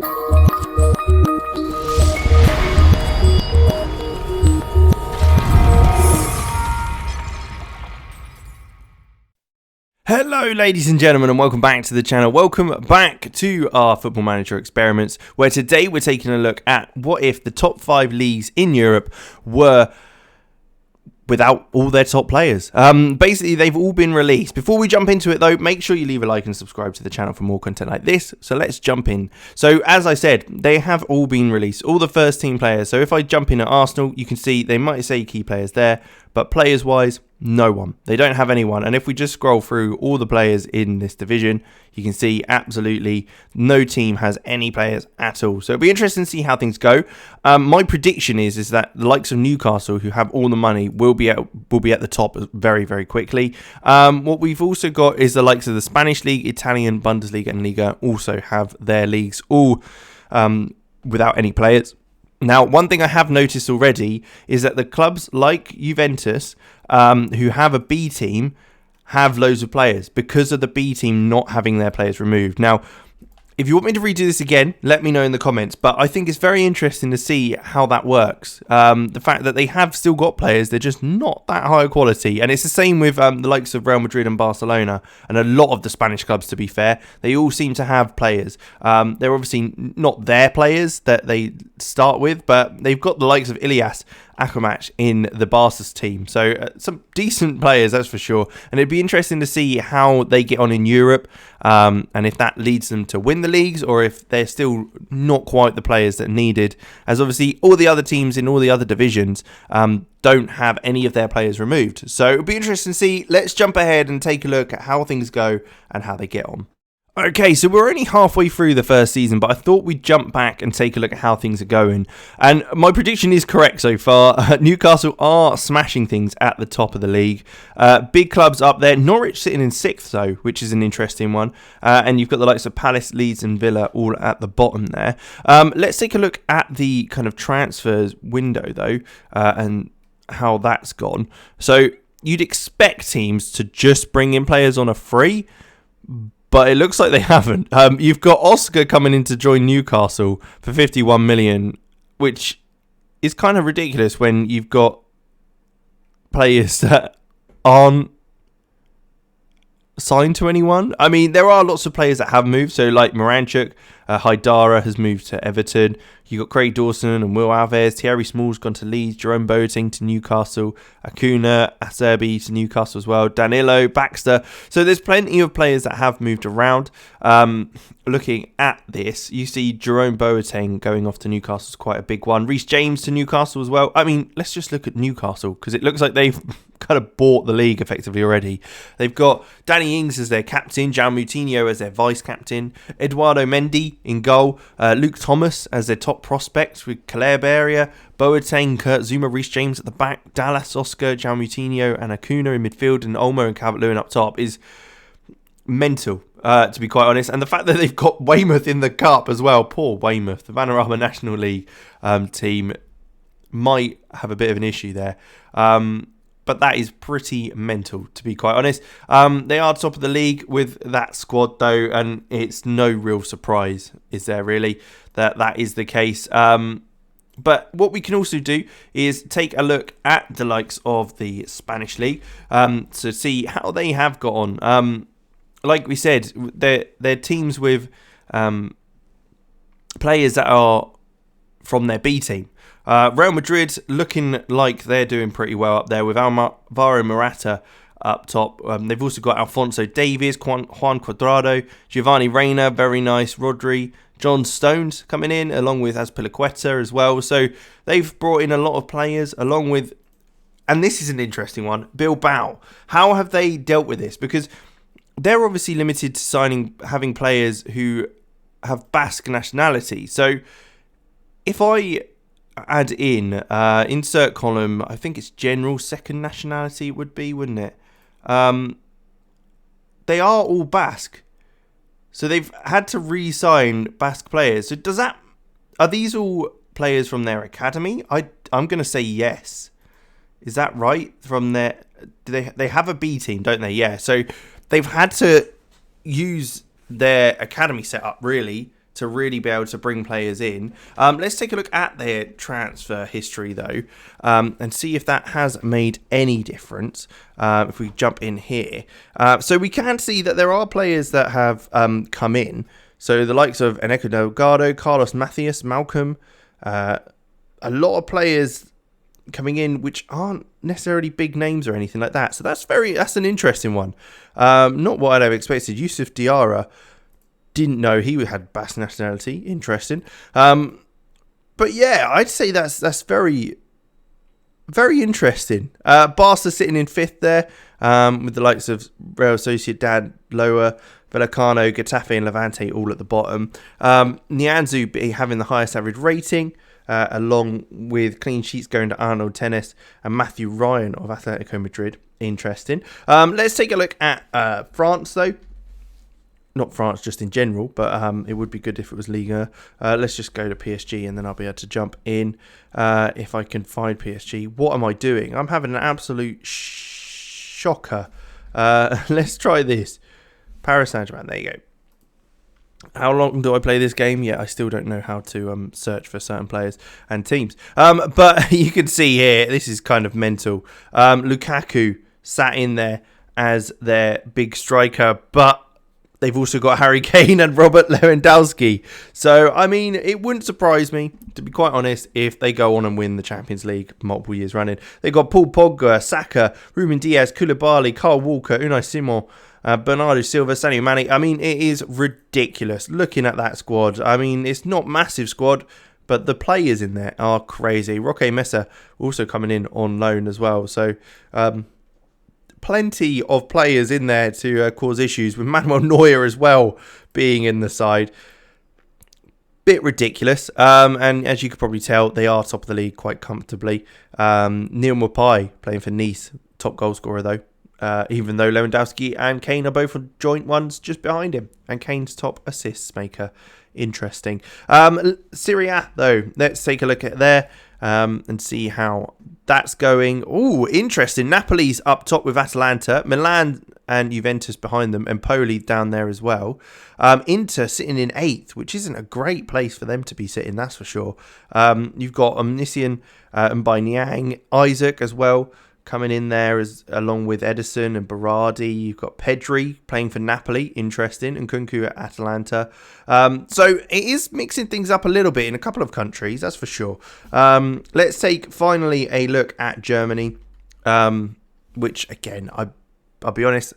Hello ladies and gentlemen, and welcome back to the channel. Welcome back to our Football Manager experiments, where today we're taking a look at what if the top 5 leagues in Europe were without all their top players. Basically, they've all been released. Before we jump into it though, make sure you leave a like and subscribe to the channel for more content like this. So let's jump in. So as I said, they have all been released, all the first team players. So if I jump in at Arsenal, you can see they might say key players there, but players wise, no one. They don't have anyone. And if we just scroll through all the players in this division, you can see absolutely no team has any players at all. So it'll be interesting to see how things go. My prediction is that the likes of Newcastle, who have all the money, will be at the top very, very quickly. What we've also got is the likes of the Spanish League, Italian, Bundesliga and Liga also have their leagues all without any players. Now, one thing I have noticed already is that the clubs like Juventus, who have a B team, have loads of players because of the B team not having their players removed. Now, if you want me to redo this again, let me know in the comments. But I think it's very interesting to see how that works. The fact that they have still got players, they're just not that high quality. And it's the same with the likes of Real Madrid and Barcelona. And a lot of the Spanish clubs, to be fair, they all seem to have players. They're obviously not their players that they start with, but they've got the likes of Ilias Akamac in the Barca's team. So some decent players, that's for sure. And it'd be interesting to see how they get on in Europe, and if that leads them to win the leagues, or if they're still not quite the players that are needed, as obviously all the other teams in all the other divisions don't have any of their players removed. So it'll be interesting to see. Let's jump ahead and take a look at how things go and how they get on. Okay, so we're only halfway through the first season, but I thought we'd jump back and take a look at how things are going. And my prediction is correct so far. Newcastle are smashing things at the top of the league. Big clubs up there. Norwich sitting in 6th, though, which is an interesting one. And you've got the likes of Palace, Leeds and Villa all at the bottom there. Let's take a look at the kind of transfers window, though, and how that's gone. So you'd expect teams to just bring in players on a free, but it looks like they haven't. You've got Oscar coming in to join Newcastle for 51 million, which is kind of ridiculous when you've got players that aren't signed to anyone. I mean, there are lots of players that have moved. So like Moranchuk, Haidara has moved to Everton. You've got Craig Dawson and Will Alves. Thierry Small's gone to Leeds. Jerome Boateng to Newcastle. Acuna, Acerbi to Newcastle as well. Danilo, Baxter. So there's plenty of players that have moved around. Looking at this, you see Jerome Boateng going off to Newcastle is quite a big one. Reece James to Newcastle as well. I mean, let's just look at Newcastle because it looks like they've kind of bought the league effectively already. They've got Danny Ings as their captain, João Moutinho as their vice captain, Eduardo Mendy in goal, Luke Thomas as their top prospect with Calabria, Boateng, Kurt Zuma, Reece James at the back, Dallas, Oscar, João Moutinho and Acuna in midfield, and Olmo and Calvert-Lewin up top is mental, to be quite honest. And the fact that they've got Weymouth in the cup as well, poor Weymouth, the Vanarama National League team might have a bit of an issue there. But that is pretty mental, to be quite honest. They are top of the league with that squad, though, and it's no real surprise, is there really, that is the case. But what we can also do is take a look at the likes of the Spanish league to see how they have got on. Like we said, they're teams with players that are from their B team. Real Madrid looking like they're doing pretty well up there with Alvaro Morata up top. They've also got Alphonso Davies, Juan Cuadrado, Giovanni Reina, very nice, Rodri, John Stones coming in along with Azpilicueta as well. So they've brought in a lot of players along with, and this is an interesting one, Bilbao. How have they dealt with this? Because they're obviously limited to having players who have Basque nationality. So if I add in insert column, I think it's general second nationality would be, wouldn't it? They are all Basque, so they've had to re-sign Basque players. So are these all players from their academy? I'm going to say yes. Is that right? From their, they have a B team, don't they? Yeah. So they've had to use their academy setup really to really be able to bring players in. Let's take a look at their transfer history, though, and see if that has made any difference. If we jump in here. So we can see that there are players that have come in. So the likes of Eneko Delgado, Carlos Macias, Malcolm, a lot of players coming in which aren't necessarily big names or anything like that. So that's an interesting one. Not what I'd have expected. Yusuf Diarra, didn't know he had Basque nationality. Interesting. But yeah, I'd say that's very, very interesting. Barca sitting in 5th there, with the likes of Real Sociedad, Lower, Vallecano, Getafe and Levante all at the bottom. Nianzou having the highest average rating, along with clean sheets going to Arnold Tennis and Matthew Ryan of Atletico Madrid. Interesting. Let's take a look at France, though. Not France just in general, but it would be good if it was Liga. Let's just go to PSG and then I'll be able to jump in if I can find PSG. What am I doing? I'm having an absolute shocker. Let's try this. Paris Saint-Germain, there you go. How long do I play this game? Yeah, I still don't know how to search for certain players and teams. But you can see here, this is kind of mental. Lukaku sat in there as their big striker, but they've also got Harry Kane and Robert Lewandowski. So, I mean, it wouldn't surprise me, to be quite honest, if they go on and win the Champions League multiple years running. They've got Paul Pogba, Saka, Ruben Diaz, Koulibaly, Kyle Walker, Unai Simon, Bernardo Silva, Sadio Mane. I mean, it is ridiculous looking at that squad. I mean, it's not massive squad, but the players in there are crazy. Roque Mesa also coming in on loan as well. So, plenty of players in there to cause issues, with Manuel Neuer as well being in the side. Bit ridiculous. And as you could probably tell, they are top of the league quite comfortably. Neil Maupay playing for Nice, top goal scorer though. Even though Lewandowski and Kane are both joint ones just behind him. And Kane's top assists maker. Interesting. Serie A though, let's take a look at there. And see how that's going. Oh, interesting. Napoli's up top with Atalanta. Milan and Juventus behind them. Empoli down there as well. Inter sitting in 8th, which isn't a great place for them to be sitting, that's for sure. You've got Omniscient and by Niang. Isaac as well coming in there along with Edison and Berardi. You've got Pedri playing for Napoli, interesting, and Kunku at Atalanta. So it is mixing things up a little bit in a couple of countries, that's for sure. Let's take finally a look at Germany, which again, I'll be honest,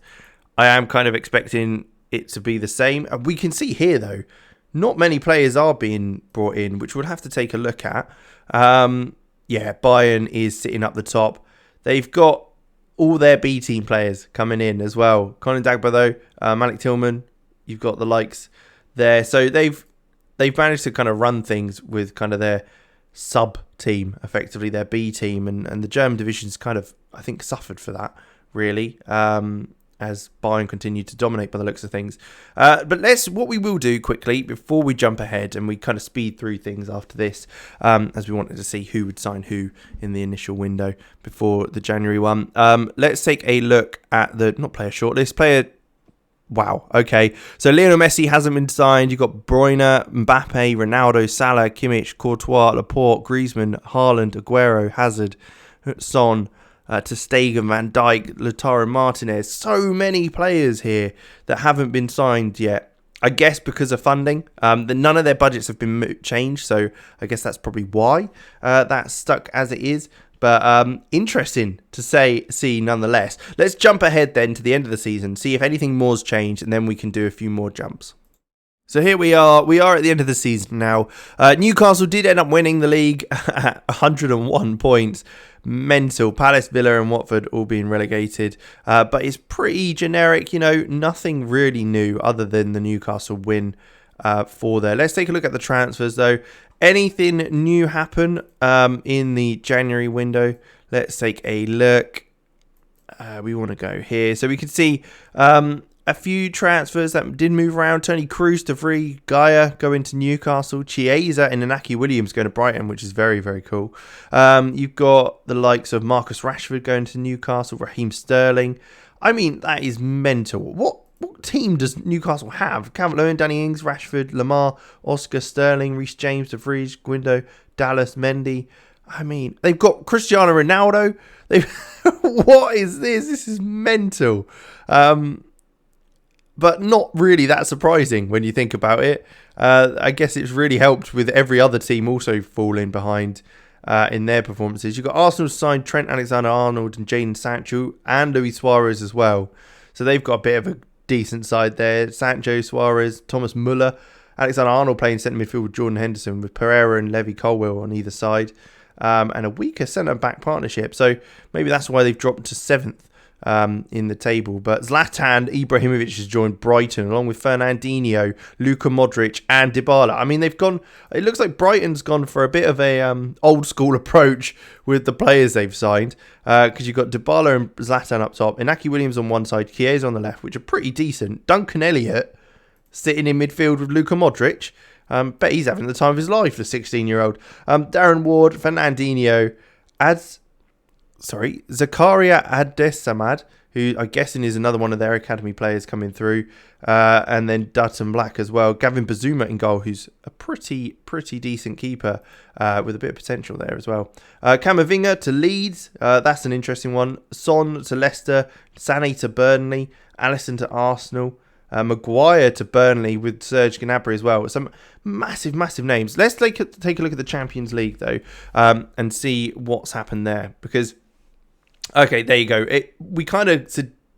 I am kind of expecting it to be the same. We can see here though, not many players are being brought in, which we'll have to take a look at. Yeah, Bayern is sitting up the top. They've got all their B team players coming in as well. Colin Dagba though, Malik Tillman, you've got the likes there. So they've managed to kind of run things with kind of their sub team, effectively their B team, and the German division's kind of, I think, suffered for that really. As Bayern continue to dominate by the looks of things. But what we will do quickly before we jump ahead and we kind of speed through things after this, as we wanted to see who would sign who in the initial window before the January one. Let's take a look at the, not player shortlist, wow, okay. So Lionel Messi hasn't been signed. You've got Bruyne, Mbappe, Ronaldo, Salah, Kimmich, Courtois, Laporte, Griezmann, Haaland, Aguero, Hazard, Son, Ter Stegen, Van Dijk, Lautaro Martinez. So many players here that haven't been signed yet. I guess because of funding. None of their budgets have been changed, so I guess that's probably why that's stuck as it is. But interesting to see nonetheless. Let's jump ahead then to the end of the season, see if anything more's changed, and then we can do a few more jumps. So here we are. We are at the end of the season now. Newcastle did end up winning the league at 101 points. Mental. Palace, Villa and Watford all being relegated. But it's pretty generic, nothing really new other than the Newcastle win for there. Let's take a look at the transfers though. Anything new happen in the January window? Let's take a look. We want to go here. So we can see a few transfers that did move around. Tony Cruz to Free, Gaia going to Newcastle, Chiesa and Inaki Williams going to Brighton, which is very, very cool. You've got the likes of Marcus Rashford going to Newcastle, Raheem Sterling. I mean, that is mental. team does Newcastle have? Calvert-Lewin, Danny Ings, Rashford, Lamar, Oscar, Sterling, Reece James, De Vries, Guindo, Dallas, Mendy. I mean, they've got Cristiano Ronaldo. What is this? This is mental. But not really that surprising when you think about it. I guess it's really helped with every other team also falling behind in their performances. You've got Arsenal signed Trent Alexander-Arnold and Jadon Sancho and Luis Suarez as well. So they've got a bit of a decent side there. Sancho, Suarez, Thomas Muller, Alexander-Arnold playing centre midfield with Jordan Henderson, with Pereira and Levi Colwill on either side. And a weaker centre-back partnership. So maybe that's why they've dropped to 7th in the table. But Zlatan Ibrahimovic has joined Brighton along with Fernandinho, Luka Modric and Dybala. I mean, they've gone... It looks like Brighton's gone for a bit of a old-school approach with the players they've signed. Because you've got Dybala and Zlatan up top, Inaki Williams on one side, Chiesa on the left, which are pretty decent. Duncan Elliott sitting in midfield with Luka Modric. Bet he's having the time of his life, the 16-year-old. Darren Ward, Fernandinho, Zakaria Addesamad, who I'm guessing is another one of their academy players coming through. And then Dutton Black as well. Gavin Bazuma in goal, who's a pretty decent keeper with a bit of potential there as well. Camavinga to Leeds. That's an interesting one. Son to Leicester. Sané to Burnley. Alisson to Arsenal. Maguire to Burnley with Serge Gnabry as well. Some massive names. Let's take a look at the Champions League though, and see what's happened there. Because, okay, there you go. We kind of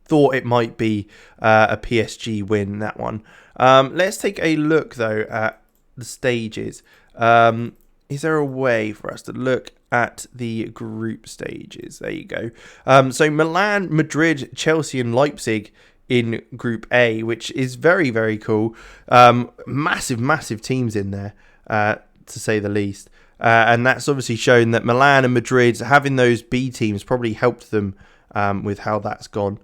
thought it might be a PSG win, that one. Let's take a look though at the stages. Is there a way for us to look at the group stages? There you go. So Milan, Madrid, Chelsea and Leipzig in Group A, which is very cool. Massive teams in there, to say the least. And that's obviously shown that Milan and Madrid, having those B teams probably helped them with how that's gone.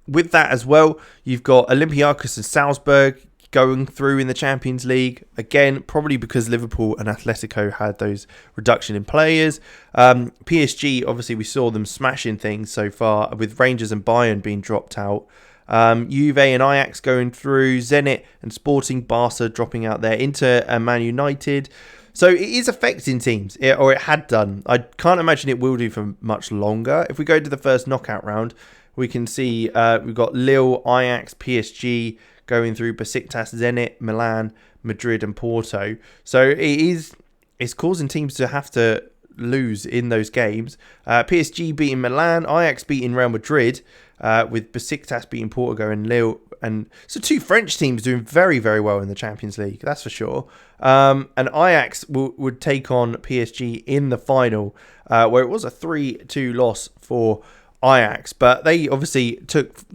With that as well, you've got Olympiacos and Salzburg going through in the Champions League. Again, probably because Liverpool and Atletico had those reduction in players. PSG, obviously we saw them smashing things so far, with Rangers and Bayern being dropped out. Juve and Ajax going through. Zenit and Sporting, Barca dropping out there. Inter and Man United. So it is affecting teams, or it had done. I can't imagine it will do for much longer. If we go to the first knockout round, we can see we've got Lille, Ajax, PSG going through, Besiktas, Zenit, Milan, Madrid and Porto. So it's causing teams to have to lose in those games. PSG beating Milan, Ajax beating Real Madrid, with Besiktas beating Porto and Lille. And so two French teams doing very well in the Champions League, that's for sure. And Ajax would take on PSG in the final, where it was a 3-2 loss for Ajax, but they obviously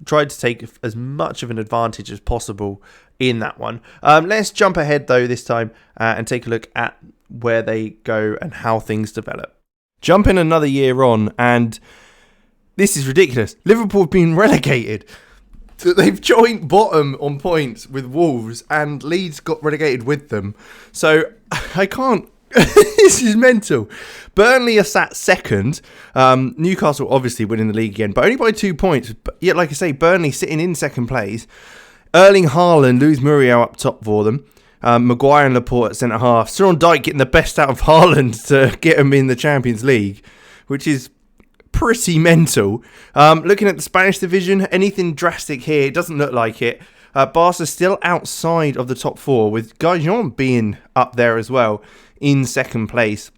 tried to take as much of an advantage as possible in that one. Let's jump ahead though this time and take a look at where they go and how things develop. Jumping another year on, and this is ridiculous. Liverpool have been relegated. They've joined bottom on points with Wolves, and Leeds got relegated with them. So I can't. This is mental. Burnley are sat second. Newcastle obviously winning the league again, but only by 2 points. But yet, like I say, Burnley sitting in second place. Erling Haaland, Luis Muriel up top for them. Maguire and Laporte at centre half. Sean Dyche getting the best out of Haaland to get him in the Champions League, which is pretty mental. Looking at the Spanish division, anything drastic here? It doesn't look like it. Barca still outside of the top four, with Gajon being up there as well in second place.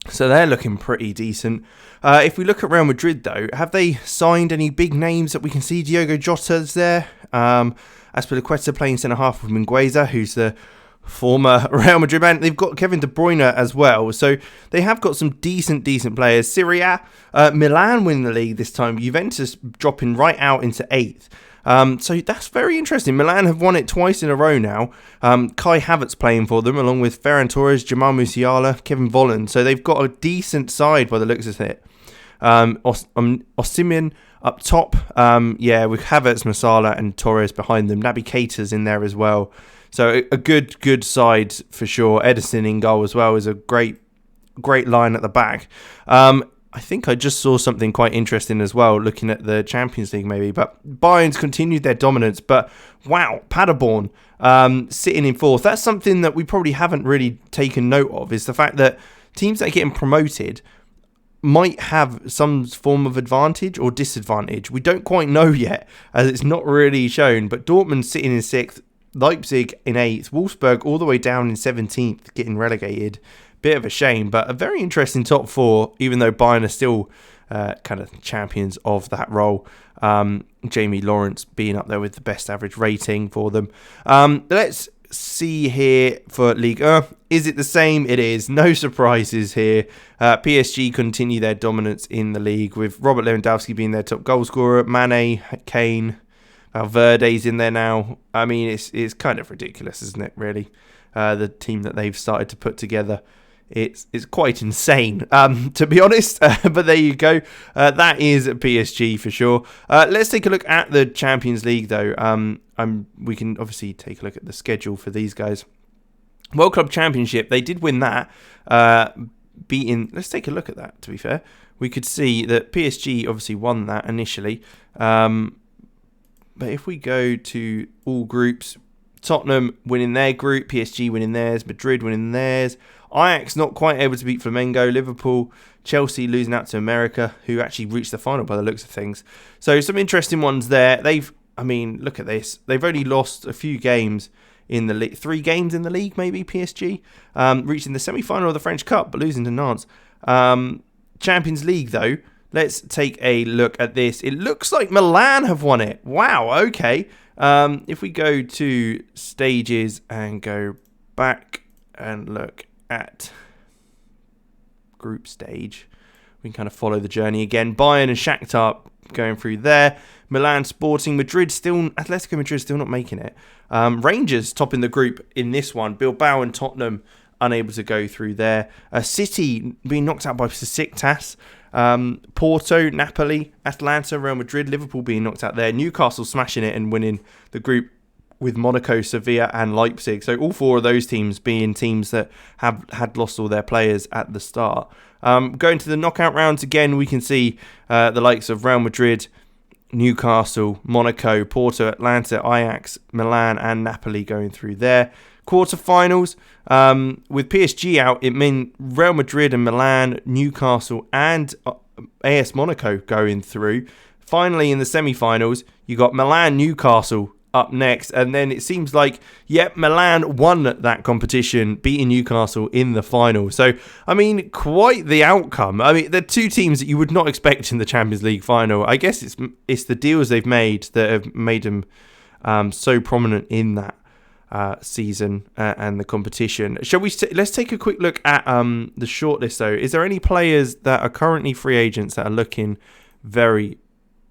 So they're looking pretty decent. If we look at Real Madrid though, have they signed any big names that we can see? Diogo Jota's there. Azpilicueta playing centre half with Mingueza, who's the former Real Madrid man. They've got Kevin De Bruyne as well. So they have got some decent players. Serie A, Milan win the league this time. Juventus dropping right out into 8th. So that's very interesting. Milan have won it twice in a row now. Kai Havertz playing for them, along with Ferran Torres, Jamal Musiala, Kevin Volland. So they've got a decent side by the looks of it. Osimhen up top. With Havertz, Musiala and Torres behind them. Naby Keita's in there as well. So a good side for sure. Edison in goal as well is a great line at the back. I think I just saw something quite interesting as well, looking at the Champions League maybe. But Bayern's continued their dominance. But wow, Paderborn sitting in fourth. That's something that we probably haven't really taken note of, is the fact that teams that are getting promoted might have some form of advantage or disadvantage. We don't quite know yet, as it's not really shown. But Dortmund sitting in sixth, Leipzig in eighth, Wolfsburg all the way down in 17th, getting relegated. Bit of a shame, but a very interesting top four, even though Bayern are still kind of champions of that role. Jamie Lawrence being up there with the best average rating for them. Let's see here for Ligue 1. Is it the same? It is. No surprises here. PSG continue their dominance in the league, with Robert Lewandowski being their top goal scorer. Mane, Kane, Valverde's in there now. I mean, it's kind of ridiculous, isn't it, really? The team that they've started to put together. It's quite insane, to be honest. But there you go. That is PSG for sure. Let's take a look at the Champions League, though. We can obviously take a look at the schedule for these guys. World Club Championship, they did win that. Let's take a look at that, to be fair. We could see that PSG obviously won that initially. But if we go to all groups, Tottenham winning their group, PSG winning theirs, Madrid winning theirs, Ajax not quite able to beat Flamengo, Liverpool, Chelsea losing out to America, who actually reached the final by the looks of things. So some interesting ones there. Look at this. They've only lost a few games in the league, 3 games in the league, maybe, PSG, reaching the semi-final of the French Cup, but losing to Nantes. Champions League, though, let's take a look at this. It looks like Milan have won it. Wow, okay. If we go to stages and go back and look at group stage, we can kind of follow the journey again. Bayern and Shakhtar going through there. Milan, Sporting, Atletico Madrid still not making it. Rangers topping the group in this one. Bilbao and Tottenham unable to go through there. City being knocked out by Besiktas. Porto, Napoli, Atalanta, Real Madrid, Liverpool being knocked out there. Newcastle smashing it and winning the group with Monaco, Sevilla and Leipzig. So all 4 of those teams being teams that had lost all their players at the start. Going to the knockout rounds again, we can see the likes of Real Madrid, Newcastle, Monaco, Porto, Atlanta, Ajax, Milan and Napoli going through there. Quarterfinals, with PSG out, it meant Real Madrid and Milan, Newcastle and AS Monaco going through. Finally, in the semi-finals, you got Milan, Newcastle up next, and then it seems like, Milan won that competition, beating Newcastle in the final. So, I mean, quite the outcome. I mean, they're 2 teams that you would not expect in the Champions League final. I guess it's the deals they've made that have made them so prominent in that season and the competition. Let's take a quick look at the shortlist, though. Is there any players that are currently free agents that are looking very,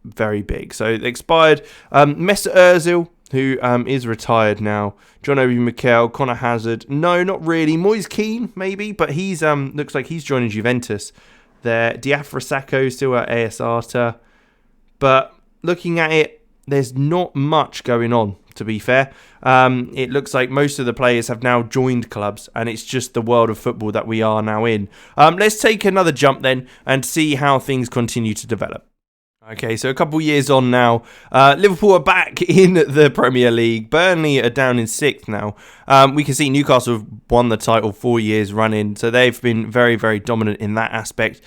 very big? So they expired. Mesut Ozil, who is retired now. John Obi Mikel, Connor Hazard. No, not really. Moise Kean, maybe, but he's looks like he's joining Juventus there. Diafra Sakho still at AS Arta. But looking at it, there's not much going on, to be fair. It looks like most of the players have now joined clubs, and it's just the world of football that we are now in. Let's take another jump then and see how things continue to develop. Okay, so a couple years on now, Liverpool are back in the Premier League. Burnley are down in 6th now. We can see Newcastle have won the title 4 years running, so they've been very, very dominant in that aspect.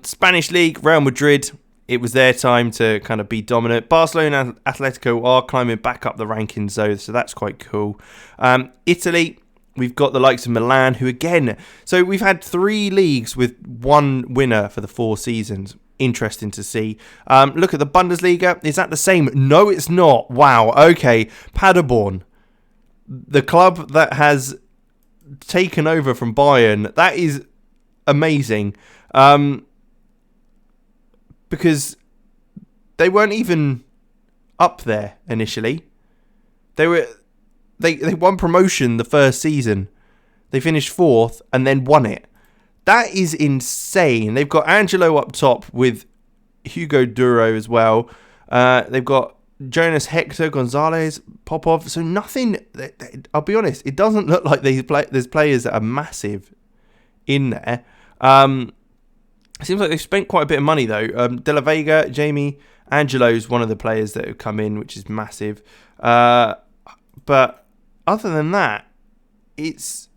Spanish League, Real Madrid, it was their time to kind of be dominant. Barcelona and Atletico are climbing back up the rankings, though, so that's quite cool. Italy, we've got the likes of Milan, who again, so we've had 3 leagues with 1 winner for the 4 seasons. Interesting to see. Look at the Bundesliga. Is that the same? No, it's not. Wow. Okay. Paderborn, the club that has taken over from Bayern. That is amazing. Because they weren't even up there initially. They won promotion the first season. They finished 4th and then won it. That is insane. They've got Angelo up top with Hugo Duro as well. They've got Jonas Hector, Gonzalez, Popov. So nothing, I'll be honest, it doesn't look like there's players that are massive in there. Seems like they've spent quite a bit of money though. De La Vega, Jamie Angelo's one of the players that have come in, which is massive. But other than that, it's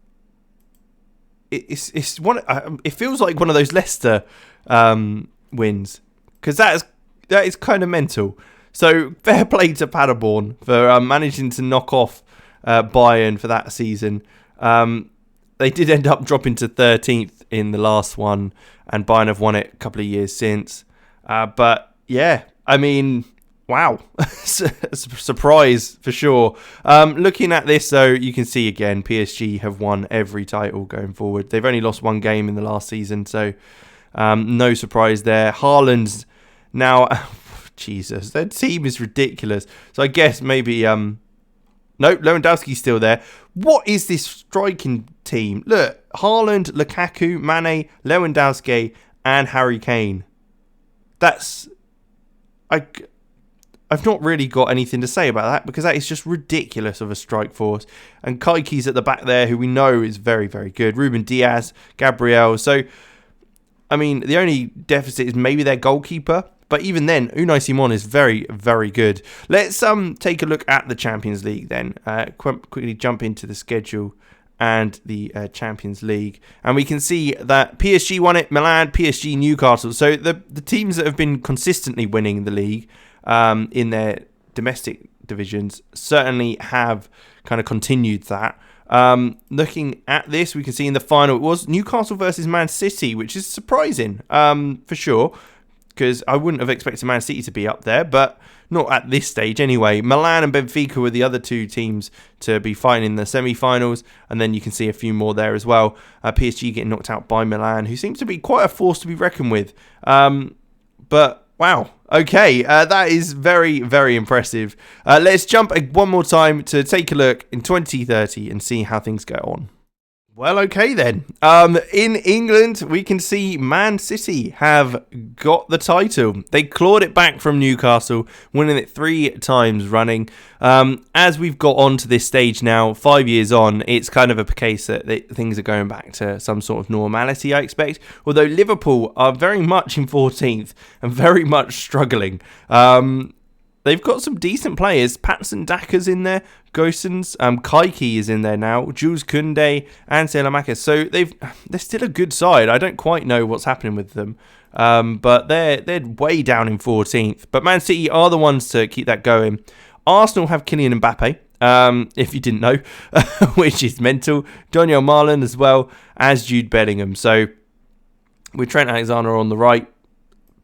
one. It feels like one of those Leicester wins, because that is kind of mental. So fair play to Paderborn for managing to knock off Bayern for that season. They did end up dropping to 13th in the last one, and Bayern have won it a couple of years since. But yeah, I mean, wow. Surprise for sure. Looking at this though, you can see again, PSG have won every title going forward. They've only lost one game in the last season, so no surprise there. Haaland's now... Jesus, their team is ridiculous. So I guess maybe... No, Lewandowski's still there. What is this striking team? Look, Haaland, Lukaku, Mane, Lewandowski, and Harry Kane. I've not really got anything to say about that, because that is just ridiculous of a strike force. And Kaiki's at the back there, who we know is very, very good. Ruben Diaz, Gabriel. So, I mean, the only deficit is maybe their goalkeeper. But even then, Unai Simon is very, very good. Let's take a look at the Champions League then. Quickly jump into the schedule and the Champions League. And we can see that PSG won it, Milan, PSG, Newcastle. So the teams that have been consistently winning the league in their domestic divisions certainly have kind of continued that. Looking at this, we can see in the final, it was Newcastle versus Man City, which is surprising for sure, because I wouldn't have expected Man City to be up there, but not at this stage anyway. Milan and Benfica were the other two teams to be fighting in the semi-finals, and then you can see a few more there as well. PSG getting knocked out by Milan, who seems to be quite a force to be reckoned with. But wow, okay, that is very, very impressive. Let's jump one more time to take a look in 2030 and see how things go on. Well, okay then. In England, we can see Man City have got the title. They clawed it back from Newcastle, winning it 3 times running. As we've got on to this stage now, 5 years on, it's kind of a case that things are going back to some sort of normality, I expect. Although Liverpool are very much in 14th and very much struggling. They've got some decent players. Patson Daka's in there. Gosens, Kaiki is in there now. Jules Koundé and Salamakis. So they're still a good side. I don't quite know what's happening with them. But they're way down in 14th. But Man City are the ones to keep that going. Arsenal have Kylian Mbappe, if you didn't know, which is mental. Daniel Marlon as well as Jude Bellingham. So with Trent Alexander on the right,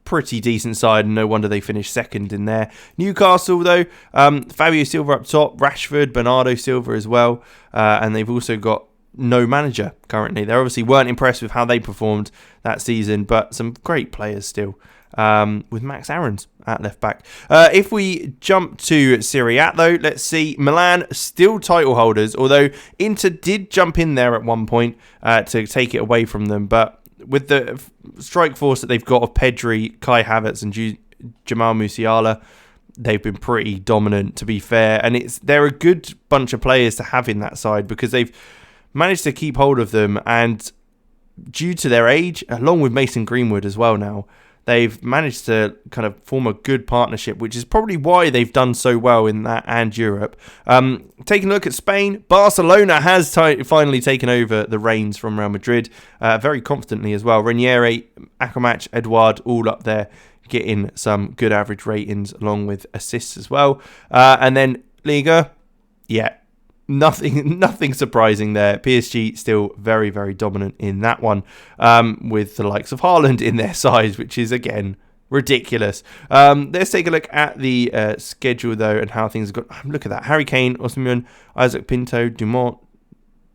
pretty decent side, and no wonder they finished second in there. Newcastle though, Fabio Silva up top, Rashford, Bernardo Silva as well, and they've also got no manager currently. They obviously weren't impressed with how they performed that season, but some great players still, with Max Aarons at left back. If we jump to Serie A though, let's see, Milan still title holders, although Inter did jump in there at one point to take it away from them, but with the strike force that they've got of Pedri, Kai Havertz and Jamal Musiala, they've been pretty dominant, to be fair. And they're a good bunch of players to have in that side, because they've managed to keep hold of them. And due to their age, along with Mason Greenwood as well now, they've managed to kind of form a good partnership, which is probably why they've done so well in that and Europe. Taking a look at Spain, Barcelona has finally taken over the reins from Real Madrid, very confidently as well. Ranieri, Acamach, Edouard, all up there, getting some good average ratings along with assists as well. And then Liga, yeah, nothing surprising there. PSG still very, very dominant in that one, with the likes of Haaland in their side, which is again ridiculous. Let's take a look at the schedule though and how things have got. Look at that: Harry Kane, Osimhen, Isaac Pinto, Dumont,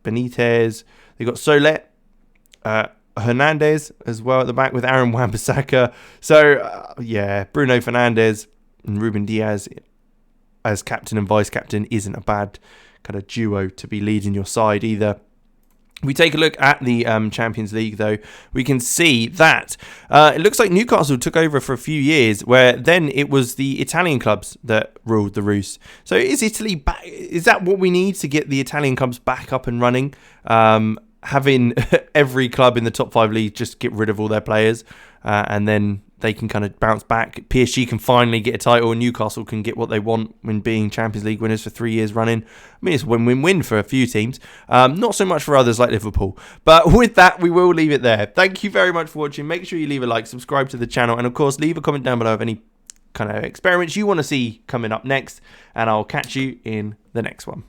Benitez. They got Solet, Hernandez as well at the back with Aaron Wan-Bissaka. So yeah, Bruno Fernandes and Ruben Diaz as captain and vice captain isn't a bad kind of duo to be leading your side either. We take a look at the Champions League though, we can see that it looks like Newcastle took over for a few years, where then it was the Italian clubs that ruled the roost. So is Italy back? Is that what we need to get the Italian clubs back up and running? having every club in the top 5 leagues just get rid of all their players, and then they can kind of bounce back. PSG can finally get a title, and Newcastle can get what they want when being Champions League winners for 3 years running. I mean, it's a win-win-win for a few teams. Not so much for others like Liverpool. But with that, we will leave it there. Thank you very much for watching. Make sure you leave a like, subscribe to the channel, and of course, leave a comment down below of any kind of experiments you want to see coming up next. And I'll catch you in the next one.